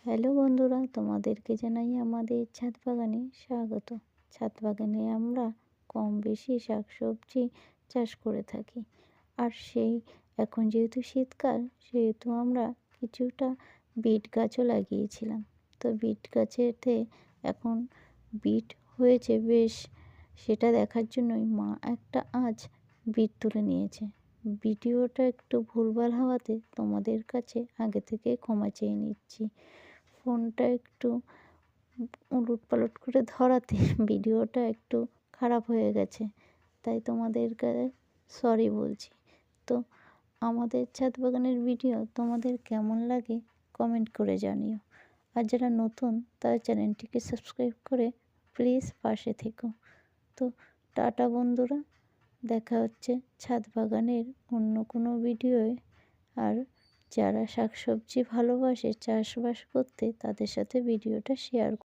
Hello বন্ধুরা, তোমাদেরকে জানাই আমাদের ছাদ বাগানে স্বাগত। ছাদ বাগানে আমরা কম বেশি শাকসবজি চাষ করে থাকি। আর সেই এখন যেহেতু শীতকাল, সেহেতু আমরা কিছুটা বিট গাছও লাগিয়েছিলাম। তো বিট গাছেতে এখন বিট হয়েছে বেশ, সেটা দেখার জন্যই মা একটা আজ বিট তুলে নিয়েছে। ভিডিওটা একটু ভুলভাল হওয়াতে তোমাদের কাছে আগে থেকে ক্ষমা চেয়ে নিচ্ছি। ফোনটা একটু উলটপালট করে ধরাতে ভিডিওটা একটু খারাপ হয়ে গেছে, তাই তোমাদেরকে সরি বলছি। তো আমাদের ছাদ বাগানের ভিডিও তোমাদের কেমন লাগে কমেন্ট করে জানিও। আর যারা নতুন তারা চ্যানেলটিকে সাবস্ক্রাইব করে প্লিজ পাশে থেকো। তো টাটা বন্ধুরা, দেখা হচ্ছে ছাদ বাগানের অন্য কোনো ভিডিওয়ে। আর যারা শাকসবজি ভালোবাসে চাষবাস করতে, তাদের সাথে ভিডিওটা শেয়ার